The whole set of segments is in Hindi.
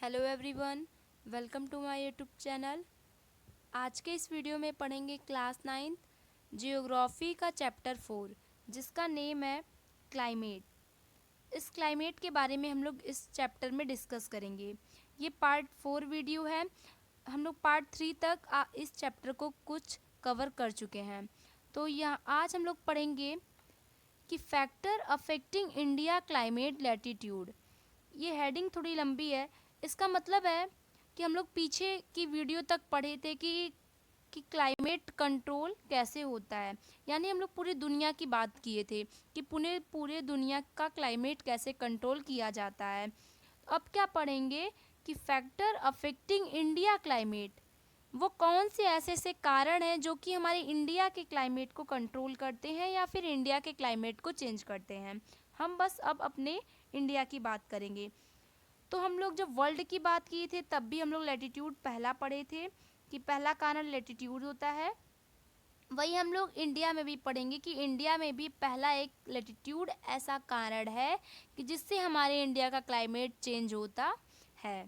Hello everyone, welcome to my YouTube channel. आज के इस वीडियो में पढ़ेंगे क्लास 9 जियोग्राफी का चैप्टर 4 जिसका नेम है क्लाइमेट। इस क्लाइमेट के बारे में हम लोग इस चैप्टर में डिस्कस करेंगे। ये पार्ट 4 वीडियो है। हम लोग पार्ट 3 तक इस चैप्टर को कुछ कवर कर चुके हैं। तो यहाँ आज हम लोग पढ़ेंगे कि factor affecting India climate latitude. ये हेडिंग थोड़ी लंबी है। इसका मतलब है कि हम लोग पीछे की वीडियो तक पढ़े थे कि क्लाइमेट कंट्रोल कैसे होता है, यानी हम लोग पूरी दुनिया की बात किए थे कि पूरे दुनिया का क्लाइमेट कैसे कंट्रोल किया जाता है। अब क्या पढ़ेंगे कि फैक्टर अफेक्टिंग इंडिया क्लाइमेट, वो कौन से ऐसे कारण हैं जो कि हमारे इंडिया के क्लाइमेट को कंट्रोल करते हैं या फिर इंडिया के क्लाइमेट को चेंज करते हैं। हम बस अब अपने इंडिया की बात करेंगे। तो हम लोग जब वर्ल्ड की बात किए थे तब भी हम लोग लैटिट्यूड पहला पढ़े थे कि पहला कारण लैटिट्यूड होता है। वही हम लोग इंडिया में भी पढ़ेंगे कि इंडिया में भी पहला एक लैटिट्यूड ऐसा कारण है कि जिससे हमारे इंडिया का क्लाइमेट चेंज होता है।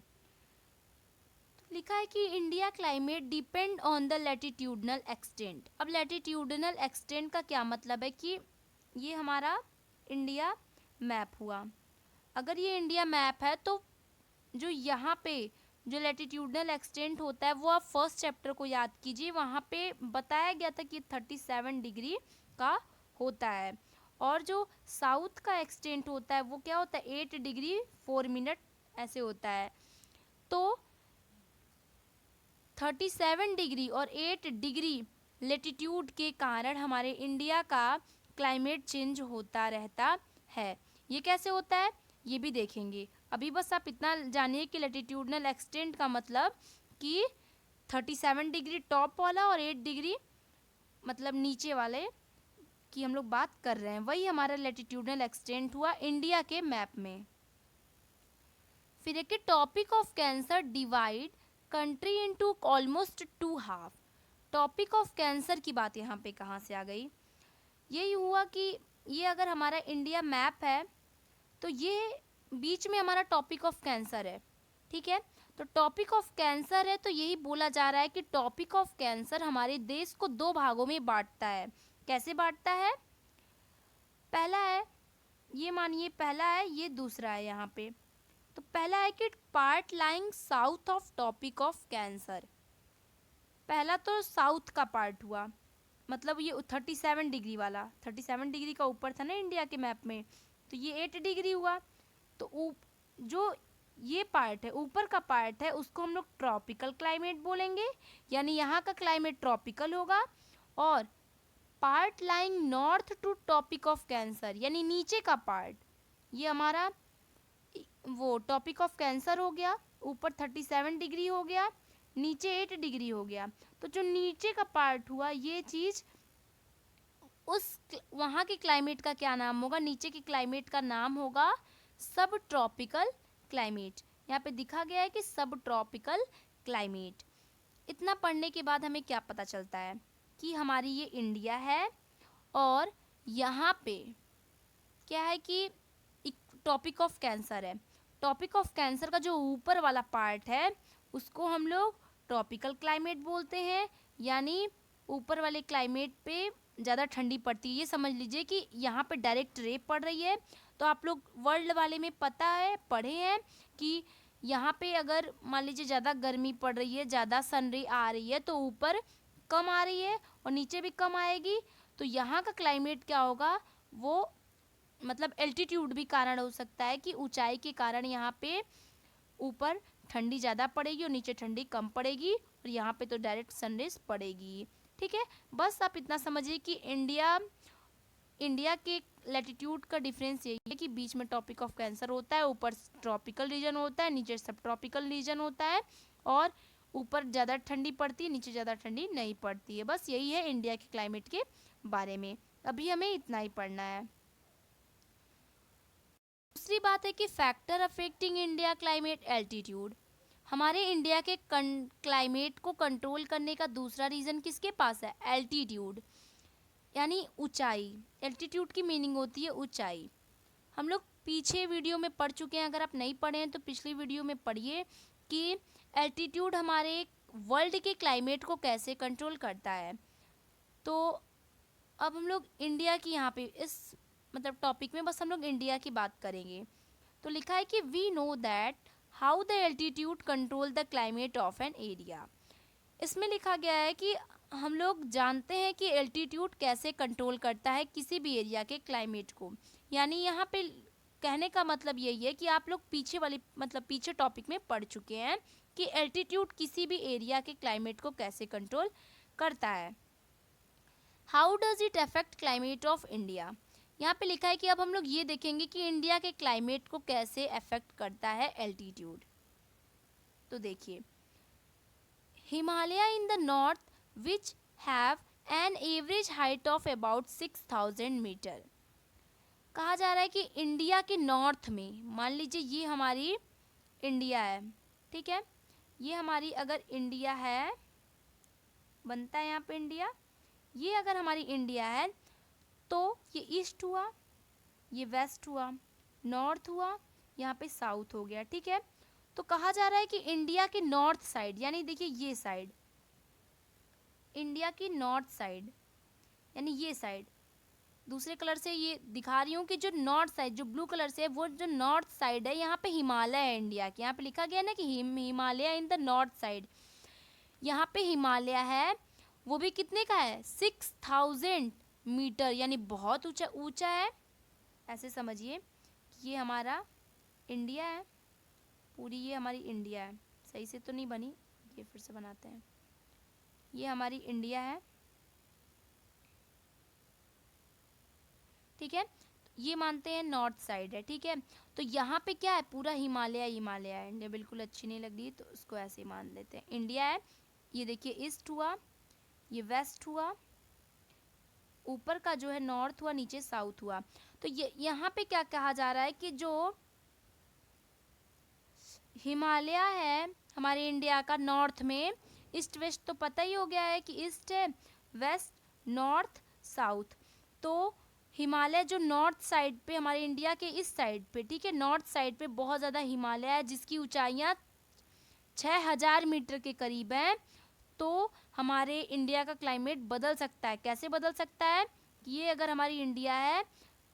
तो लिखा है कि India climate depend on the latitudinal extent. अब लैटिट्यूडनल एक्सटेंट का क्या मतलब है कि ये हमारा इंडिया मैप हुआ। अगर ये इंडिया मैप है तो जो यहाँ पे जो लैटिट्यूडनल एक्सटेंट होता है वो आप फर्स्ट चैप्टर को याद कीजिए। वहाँ पे बताया गया था कि 37 डिग्री का होता है, और जो साउथ का एक्सटेंट होता है वो क्या होता है 8 डिग्री 4 मिनट ऐसे होता है। तो 37 डिग्री और 8 डिग्री लेटीट्यूड के कारण हमारे इंडिया का क्लाइमेट चेंज होता रहता है। ये कैसे होता है ये भी देखेंगे। अभी बस आप इतना जानिए कि लैटिट्यूडनल एक्सटेंट का मतलब कि 37 डिग्री टॉप वाला और 8 डिग्री मतलब नीचे वाले की हम लोग बात कर रहे हैं। वही हमारा लैटिट्यूडनल एक्सटेंट हुआ इंडिया के मैप में। फिर एक topic of cancer divide country into almost 2 half. Topic of cancer की बात यहाँ पे कहाँ से आ गई? यही हुआ कि ये अगर हमारा इंडिया मैप है तो ये बीच में हमारा टॉपिक ऑफ कैंसर है, ठीक है। तो टॉपिक ऑफ कैंसर है तो यही बोला जा रहा है कि टॉपिक ऑफ कैंसर हमारे देश को 2 भागों में बांटता है। कैसे बांटता है? पहला है, ये मानिए पहला है, ये दूसरा है यहाँ पे। तो पहला है कि part lying south of topic of cancer. पहला तो साउथ का पार्ट हुआ, मतलब ये 37 डिग्री वाला, 37 डिग्री का ऊपर था ना इंडिया के मैप में, तो ये 8 डिग्री हुआ। तो जो ये पार्ट है, ऊपर का पार्ट है, उसको हम लोग ट्रॉपिकल क्लाइमेट बोलेंगे, यानी यहाँ का क्लाइमेट ट्रॉपिकल होगा। और part lying north to Tropic of Cancer, यानी नीचे का पार्ट, ये हमारा वो टॉपिक ऑफ कैंसर हो गया। ऊपर 37 डिग्री हो गया, नीचे 8 डिग्री हो गया। तो जो नीचे का पार्ट हुआ ये चीज़ उस वहाँ के क्लाइमेट का क्या नाम होगा? नीचे के क्लाइमेट का नाम होगा सब ट्रॉपिकल क्लाइमेट। यहाँ पे दिखा गया है कि सब ट्रॉपिकल क्लाइमेट। इतना पढ़ने के बाद हमें क्या पता चलता है कि हमारी ये इंडिया है और यहाँ पे क्या है कि एक टॉपिक ऑफ कैंसर है। टॉपिक ऑफ कैंसर का जो ऊपर वाला पार्ट है उसको हम लोग ट्रॉपिकल क्लाइमेट बोलते हैं, यानी ऊपर वाले क्लाइमेट पे ज़्यादा ठंडी पड़ती है। ये समझ लीजिए कि यहाँ पे डायरेक्ट रे पड़ रही है। तो आप लोग वर्ल्ड वाले में पता है, पढ़े हैं कि यहाँ पे अगर मान लीजिए ज़्यादा गर्मी पड़ रही है, ज़्यादा सन रे आ रही है तो ऊपर कम आ रही है और नीचे भी कम आएगी। तो यहाँ का क्लाइमेट क्या होगा, वो मतलब एल्टीट्यूड भी कारण हो सकता है कि ऊंचाई के कारण यहाँ पे ऊपर ठंडी ज़्यादा पड़ेगी और नीचे ठंडी कम पड़ेगी, और यहाँ पे तो डायरेक्ट सनरेज पड़ेगी, ठीक है। बस आप इतना समझिए कि इंडिया के लैटिट्यूड का डिफरेंस यही है कि बीच में टॉपिक ऑफ कैंसर होता है, ऊपर ट्रॉपिकल रीजन होता है, नीचे सब ट्रॉपिकल रीजन होता है, और ऊपर ज़्यादा ठंडी पड़ती है, नीचे ज़्यादा ठंडी नहीं पड़ती है। बस यही है इंडिया के क्लाइमेट के बारे में। अभी हमें इतना ही पढ़ना है। दूसरी बात है कि factor affecting India climate altitude. हमारे इंडिया के क्लाइमेट को कंट्रोल करने का दूसरा रीज़न किसके पास है? एल्टीट्यूड, यानी ऊंचाई। एल्टीट्यूड की मीनिंग होती है ऊंचाई। हम लोग पीछे वीडियो में पढ़ चुके हैं, अगर आप नहीं पढ़े हैं तो पिछली वीडियो में पढ़िए कि एल्टीट्यूड हमारे वर्ल्ड के क्लाइमेट को कैसे कंट्रोल करता है। तो अब हम लोग इंडिया की यहाँ पे इस मतलब टॉपिक में बस हम लोग इंडिया की बात करेंगे। तो लिखा है कि we know that how the altitude control the climate of an area. इसमें लिखा गया है कि हम लोग जानते हैं कि एल्टीट्यूड कैसे कंट्रोल करता है किसी भी एरिया के क्लाइमेट को। यानी यहाँ पे कहने का मतलब यही है कि आप लोग पीछे वाली मतलब पीछे टॉपिक में पढ़ चुके हैं कि एल्टीट्यूड किसी भी एरिया के क्लाइमेट को कैसे कंट्रोल करता है। How does it affect climate of India. यहाँ पे लिखा है कि अब हम लोग ये देखेंगे कि इंडिया के क्लाइमेट को कैसे अफेक्ट करता है एल्टीट्यूड। तो देखिए, Himalaya in the north which have an average height of about 6000 metre. कहा जा रहा है कि इंडिया के नॉर्थ में, मान लीजिए ये हमारी इंडिया है, ठीक है, ये हमारी अगर इंडिया है, बनता है यहाँ पे इंडिया, ये अगर हमारी इंडिया है तो ये ईस्ट हुआ, ये वेस्ट हुआ, नॉर्थ हुआ, यहाँ पे साउथ हो गया, ठीक है। तो कहा जा रहा है कि इंडिया के नॉर्थ साइड, यानी देखिए ये साइड, इंडिया की नॉर्थ साइड यानी ये साइड, दूसरे कलर से ये दिखा रही हूँ कि जो नॉर्थ साइड जो ब्लू कलर से है वो जो नॉर्थ साइड है, यहाँ पे हिमालय है इंडिया के, यहाँ पे लिखा गया ना कि Himalaya in the north side. यहाँ पे हिमालय है, वो भी कितने का है, 6000 मीटर, यानी बहुत ऊंचा ऊंचा है। ऐसे समझिए कि ये हमारा इंडिया है, पूरी ये हमारी इंडिया है। सही से तो नहीं बनी, ये फिर से बनाते हैं। ये हमारी इंडिया है, ठीक है, ये मानते हैं नॉर्थ साइड है, ठीक है। तो यहाँ पे क्या है, पूरा हिमालय हिमालय है। इंडिया बिल्कुल अच्छी नहीं लग रही तो उसको ऐसे ही मान लेते हैं, इंडिया है। ये देखिए ईस्ट हुआ, ये वेस्ट हुआ, ऊपर का जो है नॉर्थ हुआ, नीचे साउथ हुआ। तो ये यहाँ पे क्या कहा जा रहा है कि जो हिमालय है हमारे इंडिया का नॉर्थ में, ईस्ट वेस्ट तो पता ही हो गया है कि ईस्ट है, वेस्ट, नॉर्थ, साउथ। तो हिमालय जो नॉर्थ साइड पे, हमारे इंडिया के इस साइड पे, ठीक है, नॉर्थ साइड पे बहुत ज़्यादा हिमालय है जिसकी ऊंचाइयाँ 6000 मीटर के करीब हैं। तो हमारे इंडिया का क्लाइमेट बदल सकता है। कैसे बदल सकता है, ये अगर हमारी इंडिया है,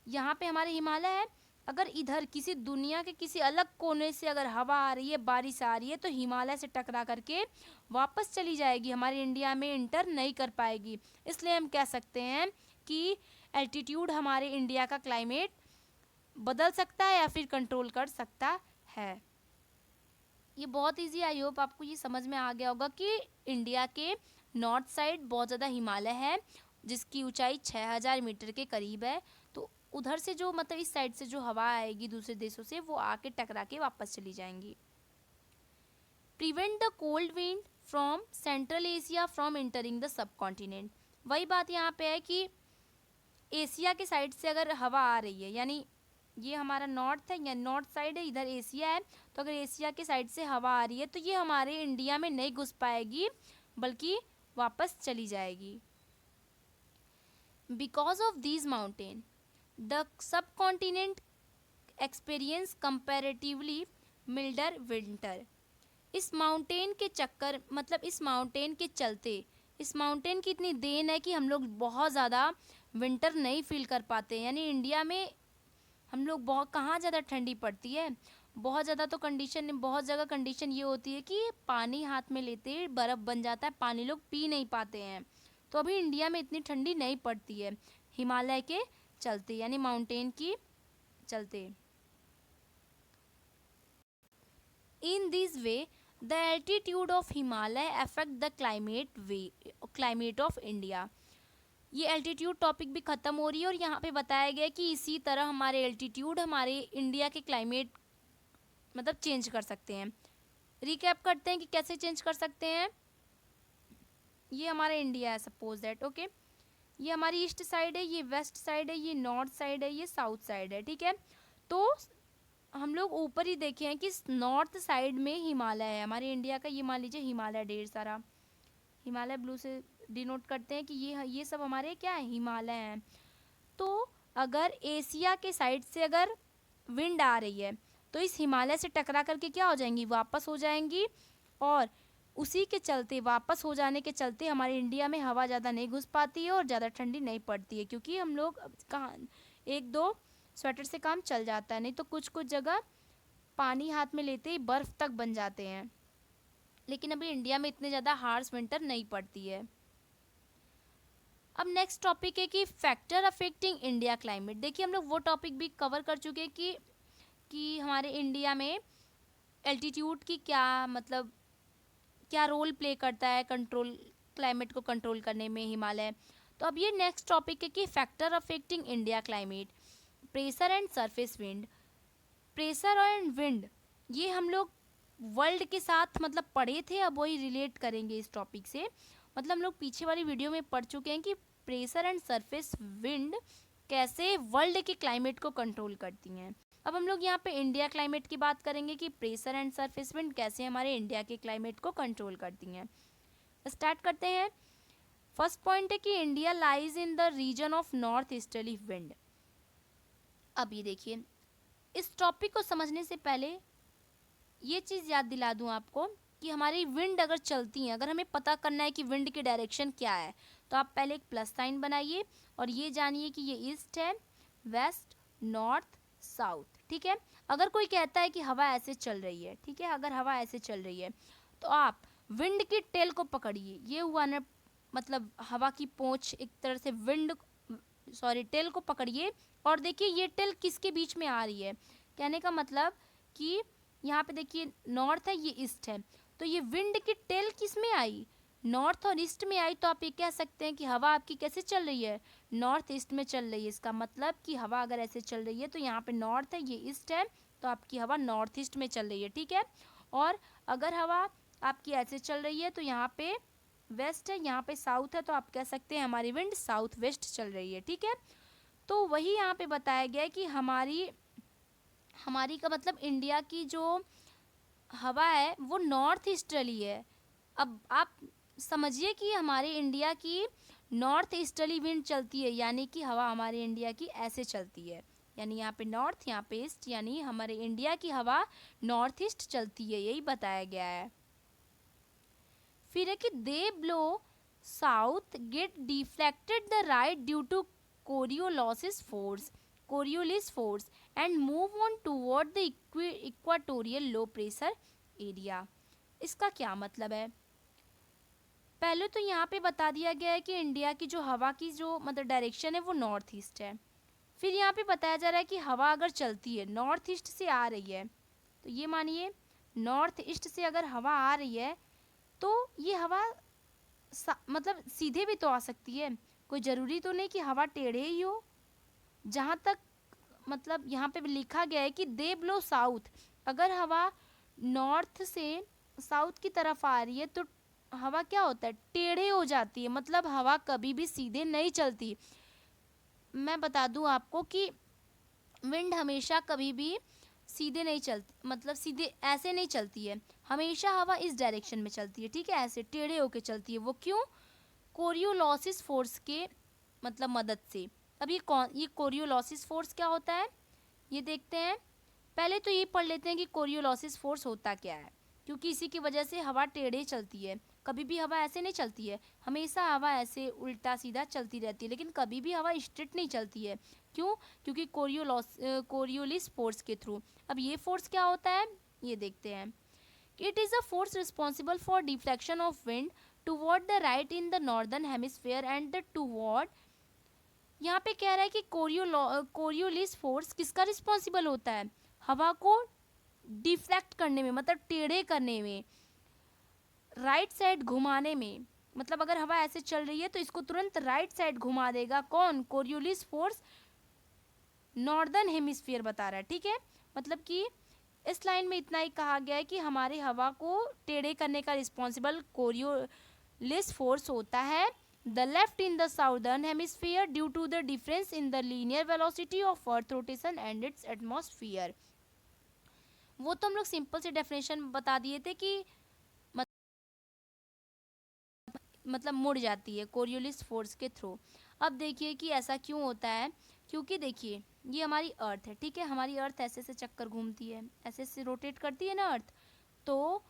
यहाँ पे हमारे हिमालय है, अगर इधर किसी दुनिया के किसी अलग कोने से अगर हवा आ रही है, बारिश आ रही है, तो हिमालय से टकरा करके वापस चली जाएगी, हमारे इंडिया में इंटर नहीं कर पाएगी। इसलिए हम कह सकते हैं कि एल्टीट्यूड हमारे इंडिया का क्लाइमेट बदल सकता है या फिर कंट्रोल कर सकता है। ये बहुत इजी, आई होप आपको ये समझ में आ गया होगा कि इंडिया के नॉर्थ साइड बहुत ज़्यादा हिमालय है जिसकी ऊंचाई 6000 मीटर के करीब है। तो उधर से जो मतलब इस साइड से जो हवा आएगी दूसरे देशों से, वो आके टकरा के वापस चली जाएंगी। Prevent the cold wind from central Asia from entering the sub continent. वही बात यहाँ पे है कि एशिया के साइड से अगर हवा आ रही है, यानी ये हमारा नॉर्थ है या नॉर्थ साइड है, इधर एशिया है, तो अगर एशिया के साइड से हवा आ रही है तो ये हमारे इंडिया में नहीं घुस पाएगी बल्कि वापस चली जाएगी। Because of these mountain the subcontinent experience comparatively milder winter. इस माउंटेन के चक्कर मतलब इस माउंटेन के चलते, इस माउंटेन की इतनी देन है कि हम लोग बहुत ज़्यादा विंटर नहीं फील कर पाते। यानी इंडिया में हम लोग बहुत, कहाँ ज़्यादा ठंडी पड़ती है, बहुत ज़्यादा तो कंडीशन, बहुत जगह कंडीशन ये होती है कि पानी हाथ में लेते बर्फ़ बन जाता है, पानी लोग पी नहीं पाते हैं। तो अभी इंडिया में इतनी ठंडी नहीं पड़ती है हिमालय के चलते, यानी माउंटेन की चलते। In this way the altitude of Himalaya affect the climate of India. ये एल्टीट्यूड टॉपिक भी ख़त्म हो रही है और यहाँ पे बताया गया है कि इसी तरह हमारे एल्टीट्यूड हमारे इंडिया के क्लाइमेट मतलब चेंज कर सकते हैं। रिकैप करते हैं कि कैसे चेंज कर सकते हैं। ये हमारा इंडिया है सपोज दैट, ओके, ये हमारी ईस्ट साइड है, ये वेस्ट साइड है, ये नॉर्थ साइड है, ये साउथ साइड है, ठीक है। तो हम लोग ऊपर ही देखे हैं कि नॉर्थ साइड में हिमालय है हमारे इंडिया का, ये मान लीजिए हिमालय, ढेर सारा हिमालय ब्लू से डिनोट करते हैं कि ये सब हमारे क्या है, हिमालय हैं। तो अगर एशिया के साइड से अगर विंड आ रही है तो इस हिमालय से टकरा करके क्या हो जाएंगी, वापस हो जाएंगी। और उसी के चलते, वापस हो जाने के चलते हमारे इंडिया में हवा ज़्यादा नहीं घुस पाती है और ज़्यादा ठंडी नहीं पड़ती है, क्योंकि हम लोग कहाँ एक दो स्वेटर से काम चल जाता है, नहीं तो कुछ कुछ जगह पानी हाथ में लेते ही बर्फ़ तक बन जाते हैं। लेकिन अभी इंडिया में इतने ज़्यादा हार्श विंटर नहीं पड़ती है। अब नेक्स्ट टॉपिक है कि फैक्टर अफेक्टिंग इंडिया क्लाइमेट। देखिए हम लोग वो टॉपिक भी कवर कर चुके हैं कि हमारे इंडिया में एल्टीट्यूड की क्या मतलब क्या रोल प्ले करता है कंट्रोल, क्लाइमेट को कंट्रोल करने में हिमालय। तो अब ये नेक्स्ट टॉपिक है कि factor affecting India climate, pressure and surface wind. Pressure and wind ये हम लोग वर्ल्ड के साथ मतलब पढ़े थे, अब वही रिलेट करेंगे इस टॉपिक से। मतलब हम लोग पीछे वाली वीडियो में पढ़ चुके हैं कि प्रेशर एंड सरफेस विंड कैसे वर्ल्ड के क्लाइमेट को कंट्रोल करती हैं। अब हम लोग यहाँ पे इंडिया क्लाइमेट की बात करेंगे कि प्रेशर एंड सरफेस विंड कैसे हमारे इंडिया के क्लाइमेट को कंट्रोल करती हैं। स्टार्ट करते हैं। फर्स्ट पॉइंट है कि India lies in the region of north easterly wind. अब ये देखिए, इस टॉपिक को समझने से पहले ये चीज़ याद दिला दूँ आपको कि हमारी विंड अगर चलती हैं, अगर हमें पता करना है कि विंड की डायरेक्शन क्या है, तो आप पहले एक प्लस साइन बनाइए और ये जानिए कि ये ईस्ट है, वेस्ट, नॉर्थ, साउथ। ठीक है, अगर कोई कहता है कि हवा ऐसे चल रही है, ठीक है, अगर हवा ऐसे चल रही है तो आप विंड की टेल को पकड़िए। ये हुआ ना, मतलब हवा की पोंछ, एक तरह से विंड टेल को पकड़िए और देखिए ये टेल किसके बीच में आ रही है। कहने का मतलब कि यहाँ पे देखिए नॉर्थ है, ये ईस्ट है, तो ये विंड की टेल किस में आई, नॉर्थ और ईस्ट में आई। तो आप ये कह सकते हैं कि हवा आपकी कैसे चल रही है, नॉर्थ ईस्ट में चल रही है। इसका मतलब कि हवा अगर ऐसे चल रही है तो यहाँ पे नॉर्थ है, ये ईस्ट है, तो आपकी हवा नॉर्थ ईस्ट में चल रही है। ठीक है, और अगर हवा आपकी ऐसे चल रही है तो यहाँ पे वेस्ट है, यहाँ पे साउथ है, तो आप कह सकते हैं हमारी विंड साउथ वेस्ट चल रही है। ठीक है, तो वही यहाँ पे बताया गया है कि हमारी हमारी का मतलब इंडिया की जो हवा है वो नॉर्थ ईस्टर्ली है। अब आप समझिए कि हमारे इंडिया की नॉर्थ ईस्टर्ली विंड चलती है, यानी कि हवा हमारे इंडिया की ऐसे चलती है, यानी यहाँ पे नॉर्थ, यहाँ पे ईस्ट, यानी हमारे इंडिया की हवा नॉर्थ ईस्ट चलती है, यही बताया गया है। फिर है कि they blow south get deflected the right due to Coriolis force and move on toward the equatorial low pressure area. इसका क्या मतलब है? पहले तो यहाँ पे बता दिया गया है कि इंडिया की जो हवा की जो मतलब डायरेक्शन है वो नॉर्थ ईस्ट है। फिर यहाँ पे बताया जा रहा है कि हवा अगर चलती है नॉर्थ ईस्ट से आ रही है, तो ये मानिए नॉर्थ ईस्ट से अगर हवा आ रही है तो ये हवा मतलब सीधे भी तो आ सकती है, कोई ज़रूरी तो नहीं कि हवा टेढ़े ही हो। जहाँ तक मतलब यहाँ पे लिखा गया है कि दे ब्लो साउथ, अगर हवा नॉर्थ से साउथ की तरफ आ रही है तो हवा क्या होता है, टेढ़े हो जाती है, मतलब हवा कभी भी सीधे नहीं चलती। मैं बता दूं आपको कि विंड हमेशा कभी भी सीधे नहीं चलती, मतलब सीधे ऐसे नहीं चलती है, हमेशा हवा इस डायरेक्शन में चलती है। ठीक है, ऐसे टेढ़े होके चलती है। वो क्यों? कोरियोलॉसिस फोर्स के मतलब मदद से। अब ये कोरियोलॉसिस फोर्स क्या होता है ये देखते हैं। पहले तो ये पढ़ लेते हैं कि कोरियोलॉसिस फोर्स होता क्या है, क्योंकि इसी की वजह से हवा टेढ़े चलती है। कभी भी हवा ऐसे नहीं चलती है, हमेशा हवा ऐसे उल्टा सीधा चलती रहती है, लेकिन कभी भी हवा स्ट्रेट नहीं चलती है। क्यों? क्योंकि कोरियोलिस फोर्स के थ्रू। अब ये फोर्स क्या होता है ये देखते हैं। It is a force responsible for deflection of wind toward the right in the northern hemisphere and the toward. यहाँ पे कह रहा है कि कोरियोलिस फोर्स किसका रिस्पॉन्सिबल होता है, हवा को डिफ्लेक्ट करने में, मतलब टेढ़े करने में, राइट साइड घुमाने में। मतलब अगर हवा ऐसे चल रही है तो इसको तुरंत राइट साइड घुमा देगा कौन, कोरियोलिस फोर्स, नॉर्दर्न हेमिस्फीयर बता रहा है। ठीक है, मतलब कि इस लाइन में इतना ही कहा गया है कि हमारे हवा को टेढ़े करने का रिस्पॉन्सिबल कोरियोलिस फोर्स होता है the left in the southern hemisphere due to the difference in the linear velocity of earth rotation and its atmosphere. वो तो हम लोग सिंपल से डेफिनेशन बता दिए थे कि मतलब मुड़ जाती है कोरियोलिस फोर्स के थ्रू। अब देखिए कि ऐसा क्यों होता है, क्योंकि देखिए ये हमारी अर्थ है, ठीक है, हमारी अर्थ ऐसे ऐसे चक्कर घूमती है, ऐसे ऐसे रोटेट करती है ना अर्थ। तो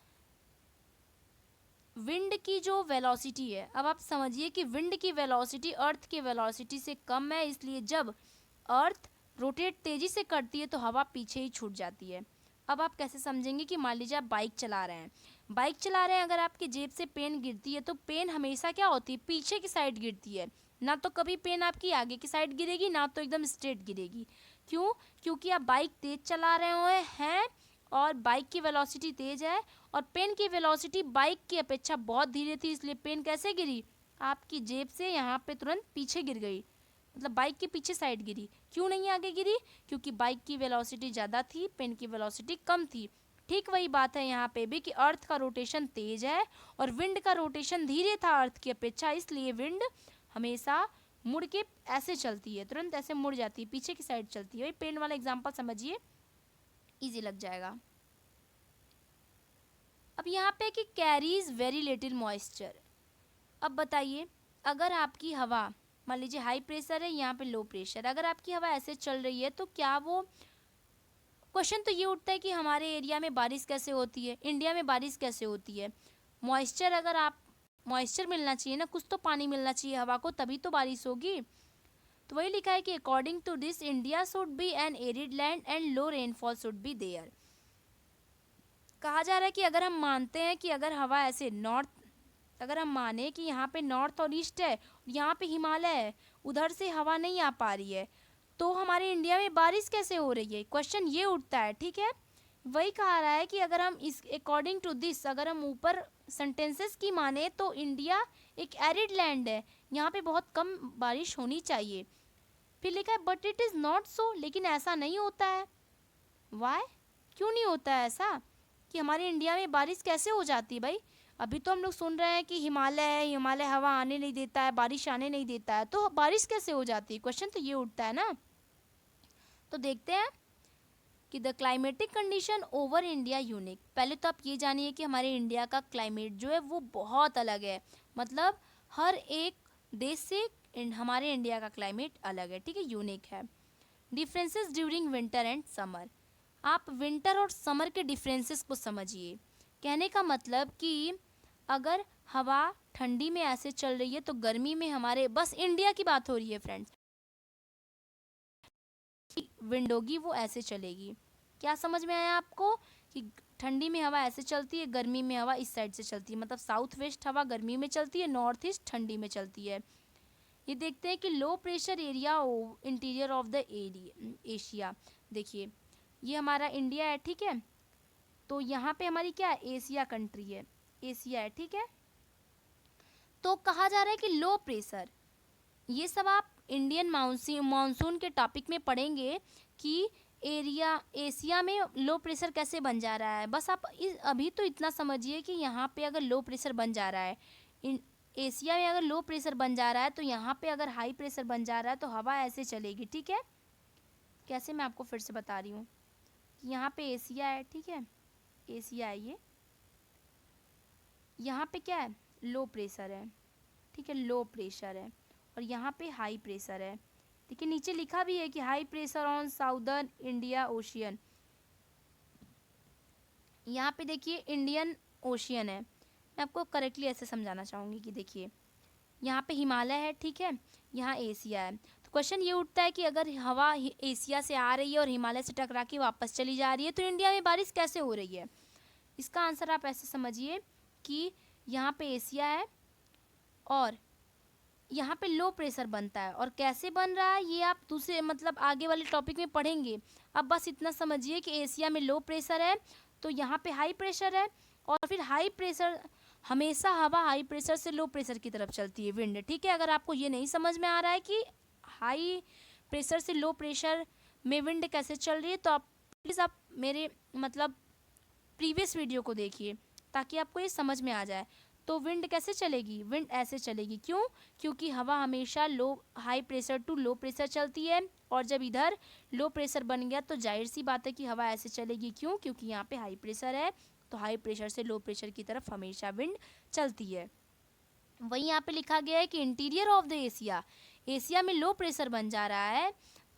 विंड की जो वेलोसिटी है, अब आप समझिए कि विंड की वेलोसिटी अर्थ की वेलोसिटी से कम है, इसलिए जब अर्थ रोटेट तेजी से करती है तो हवा पीछे ही छूट जाती है। अब आप कैसे समझेंगे कि मान लीजिए आप बाइक चला रहे हैं, बाइक चला रहे हैं, अगर आपकी जेब से पेन गिरती है तो पेन हमेशा क्या होती है, पीछे की साइड गिरती है, ना तो कभी पेन आपकी आगे की साइड गिरेगी, ना तो एकदम स्ट्रेट गिरेगी। क्यों? क्योंकि आप बाइक तेज चला रहे हुए हैं और बाइक की वेलोसिटी तेज है, और पेन की वेलोसिटी बाइक की अपेक्षा बहुत धीरे थी, इसलिए पेन कैसे गिरी, आपकी जेब से यहाँ पे तुरंत पीछे गिर गई, मतलब बाइक के पीछे साइड गिरी। क्यों नहीं आगे गिरी? क्योंकि बाइक की वेलोसिटी ज़्यादा थी, पेन की वेलोसिटी कम थी। ठीक वही बात है यहाँ पे भी कि अर्थ का रोटेशन तेज है और विंड का रोटेशन धीरे था अर्थ की अपेक्षा, इसलिए विंड हमेशा मुड़ के ऐसे चलती है, तुरंत ऐसे मुड़ जाती है, पीछे की साइड चलती है। वही पेन वाला एग्जाम्पल समझिए, इजी लग जाएगा। अब यहाँ पे कि कैरीज वेरी लिटिल मॉइस्चर। अब बताइए, अगर आपकी हवा मान लीजिए हाई प्रेशर है, यहाँ पे लो प्रेशर, अगर आपकी हवा ऐसे चल रही है तो क्या वो, क्वेश्चन तो ये उठता है कि हमारे एरिया में बारिश कैसे होती है, इंडिया में बारिश कैसे होती है। मॉइस्चर, अगर आप मॉइस्चर मिलना चाहिए ना, कुछ तो पानी मिलना चाहिए हवा को, तभी तो बारिश होगी। तो वही लिखा है कि according to this India should be an arid land and low rainfall should be there. कहा जा रहा है कि अगर हम मानते हैं कि अगर हवा ऐसे नॉर्थ, अगर हम माने कि यहाँ पे नॉर्थ और ईस्ट है, यहाँ पे हिमालय है, उधर से हवा नहीं आ पा रही है, तो हमारे इंडिया में बारिश कैसे हो रही है, क्वेश्चन ये उठता है, ठीक है। वही कहा रहा है कि अगर हम इस अकॉर्डिंग टू दिस, अगर हम ऊपर सेंटेंसेस की माने तो इंडिया एक एरिड लैंड है, यहाँ पे बहुत कम बारिश होनी चाहिए। फिर लिखा है but it is not so, लेकिन ऐसा नहीं होता है। वाई? क्यों नहीं होता है ऐसा कि हमारे इंडिया में बारिश कैसे हो जाती है भाई? अभी तो हम लोग सुन रहे हैं कि हिमालय है, हिमालय हवा आने नहीं देता है, बारिश आने नहीं देता है, तो बारिश कैसे हो जाती है, क्वेश्चन तो ये उठता है ना। तो देखते हैं कि the climatic condition over India unique. पहले तो आप ये जानिए कि हमारे इंडिया का क्लाइमेट जो है वो बहुत अलग है, मतलब हर एक देश से हमारे इंडिया का क्लाइमेट अलग है, ठीक है, यूनिक है। Differences during winter and summer. आप विंटर और समर के डिफरेंसेस को समझिए। कहने का मतलब कि अगर हवा ठंडी में ऐसे चल रही है तो गर्मी में हमारे, बस इंडिया की बात हो रही है फ्रेंड्स, विंड होगी वो ऐसे चलेगी। क्या समझ में आया आपको कि ठंडी में हवा ऐसे चलती है, गर्मी में हवा इस साइड से चलती है, मतलब साउथ वेस्ट हवा गर्मी में चलती है, नॉर्थ ईस्ट ठंडी में चलती है। ये देखते हैं कि लो pressure area interior of the Asia. देखिए ये हमारा इंडिया है, ठीक है, तो यहाँ पे हमारी क्या है, एशिया कंट्री है, एशिया है, ठीक है। तो कहा जा रहा है कि लो प्रेशर, ये सब आप इंडियन मानसून के टॉपिक में पढ़ेंगे कि एरिया एशिया में लो प्रेशर कैसे बन जा रहा है। बस आप अभी तो इतना समझिए कि यहाँ पे अगर लो प्रेशर बन जा रहा है, एशिया में अगर लो प्रेशर बन जा रहा है, तो यहाँ पे अगर हाई प्रेशर बन जा रहा है तो हवा ऐसे चलेगी, ठीक है। कैसे, मैं आपको फिर से बता रही हूँ कि यहाँ पे एशिया है, ठीक है, एशिया है ये, यहाँ पे क्या है, लो प्रेशर है, ठीक है, लो प्रेशर है, और यहाँ पे हाई प्रेशर है। देखिए नीचे लिखा भी है कि high pressure on southern India ocean. यहाँ पे देखिए इंडियन ओशियन है, मैं आपको करेक्टली ऐसे समझाना चाहूँगी कि देखिए यहाँ पे हिमालय है, ठीक है, यहाँ एशिया है। तो क्वेश्चन ये उठता है कि अगर हवा एशिया से आ रही है और हिमालय से टकरा के वापस चली जा रही है तो इंडिया में बारिश कैसे हो रही है। इसका आंसर आप ऐसे समझिए कि यहाँ पे एशिया है और यहाँ पे लो प्रेशर बनता है, और कैसे बन रहा है ये आप दूसरे मतलब आगे वाले टॉपिक में पढ़ेंगे। अब बस इतना समझिए कि एशिया में लो प्रेशर है तो यहाँ पे हाई प्रेशर है, और फिर हाई प्रेशर, हमेशा हवा हाई प्रेशर से लो प्रेशर की तरफ चलती है, विंड, ठीक है। अगर आपको ये नहीं समझ में आ रहा है कि हाई प्रेशर से लो प्रेशर में विंड कैसे चल रही है, तो आप प्लीज़ आप मेरे मतलब प्रीवियस वीडियो को देखिए ताकि आपको ये समझ में आ जाए। तो विंड कैसे चलेगी, विंड ऐसे चलेगी, क्यों? क्योंकि हवा हमेशा high pressure to low pressure चलती है, और जब इधर लो प्रेशर बन गया तो जाहिर सी बात है कि हवा ऐसे चलेगी, क्यों? क्योंकि यहाँ पे हाई प्रेशर है, तो हाई प्रेशर से लो प्रेशर की तरफ हमेशा विंड चलती है। वहीं यहाँ पे लिखा गया है कि interior of the Asia, Asia में लो प्रेशर बन जा रहा है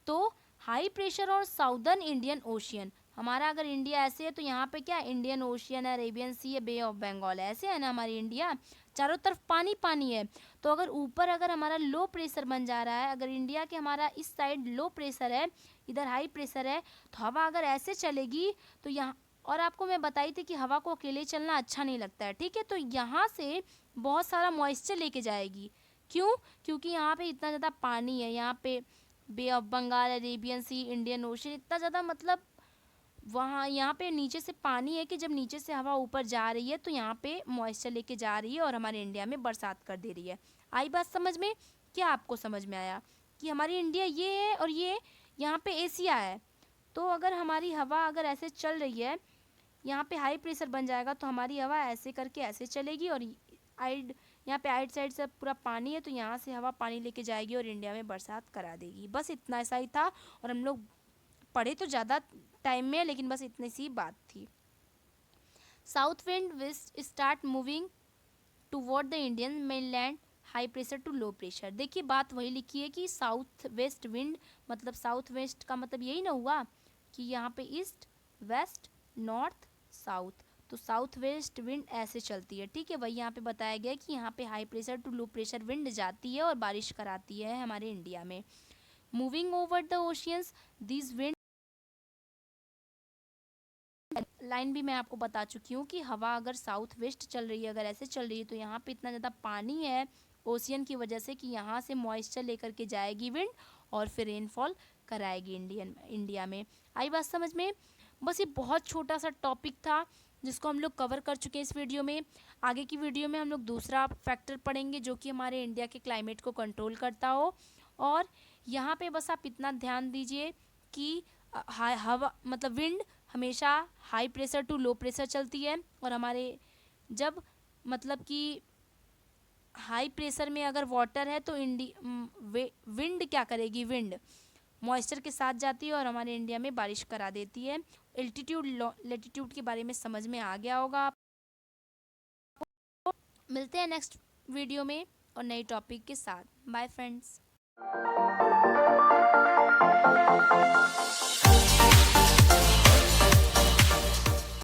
तो हाई प्रेशर और साउदर्न इंडियन ओशियन, हमारा अगर इंडिया ऐसे है तो यहाँ पे क्या इंडियन ओशियन है, अरेबियन सी है, बे ऑफ बंगाल है, ऐसे है ना हमारी इंडिया, चारों तरफ पानी पानी है। तो अगर ऊपर अगर हमारा लो प्रेशर बन जा रहा है, अगर इंडिया के हमारा इस साइड लो प्रेशर है, इधर हाई प्रेशर है, तो हवा अगर ऐसे चलेगी तो यहाँ, और आपको मैं बताई थी कि हवा को अकेले चलना अच्छा नहीं लगता है, ठीक है, तो यहाँ से बहुत सारा मॉइस्चर लेके जाएगी। क्यों? क्योंकि यहाँ पे इतना ज़्यादा पानी है, यहाँ पे Bay of Bengal, Arabian Sea, Indian Ocean, इतना ज़्यादा मतलब वहाँ यहाँ पे नीचे से पानी है कि जब नीचे से हवा ऊपर जा रही है तो यहाँ पे मॉइस्चर लेके जा रही है और हमारे इंडिया में बरसात कर दे रही है। आई बात समझ में? क्या आपको समझ में आया कि हमारी इंडिया ये है और ये यहाँ पे एशिया है? तो अगर हमारी हवा अगर ऐसे चल रही है, यहाँ पे हाई प्रेशर बन जाएगा तो हमारी हवा ऐसे करके ऐसे चलेगी, और आइड यहाँ पे आइड साइड से पूरा पानी है तो यहाँ से हवा पानी लेके जाएगी और इंडिया में बरसात करा देगी। बस इतना ऐसा ही था, और हम लोग पढ़े तो ज़्यादा टाइम में, लेकिन बस इतनी सी बात थी। South wind west start moving toward the Indian mainland, high pressure to low pressure. देखिए बात वही लिखी है कि साउथ वेस्ट विंड, मतलब साउथ वेस्ट का मतलब यही ना हुआ कि यहाँ पे ईस्ट वेस्ट नॉर्थ साउथ, तो साउथ वेस्ट विंड ऐसे चलती है, ठीक है, वही यहाँ पे बताया गया कि यहाँ पे high pressure to low pressure wind जाती है और बारिश कराती है हमारे इंडिया में। Moving over the oceans, this wind line भी मैं आपको बता चुकी हूँ कि हवा अगर साउथ वेस्ट चल रही है, अगर ऐसे चल रही है, तो यहाँ पे इतना ज़्यादा पानी है ओशियन की वजह से कि यहाँ से मॉइस्चर लेकर के जाएगी विंड और फिर रेनफॉल कराएगी इंडिया में। आई बात समझ में? बस ये बहुत छोटा सा टॉपिक था जिसको हम लोग कवर कर चुके हैं इस वीडियो में। आगे की वीडियो में हम लोग दूसरा फैक्टर पढ़ेंगे जो कि हमारे इंडिया के क्लाइमेट को कंट्रोल करता हो। और यहाँ पे बस आप इतना ध्यान दीजिए कि हवा मतलब विंड हमेशा high pressure to low pressure चलती है, और हमारे जब मतलब कि हाई प्रेशर में अगर वाटर है तो विंड क्या करेगी, विंड मॉइस्चर के साथ जाती है और हमारे इंडिया में बारिश करा देती है। एल्टीट्यूड लेटीट्यूड के बारे में समझ में आ गया होगा आपको। मिलते हैं नेक्स्ट वीडियो में और नए टॉपिक के साथ। Bye friends.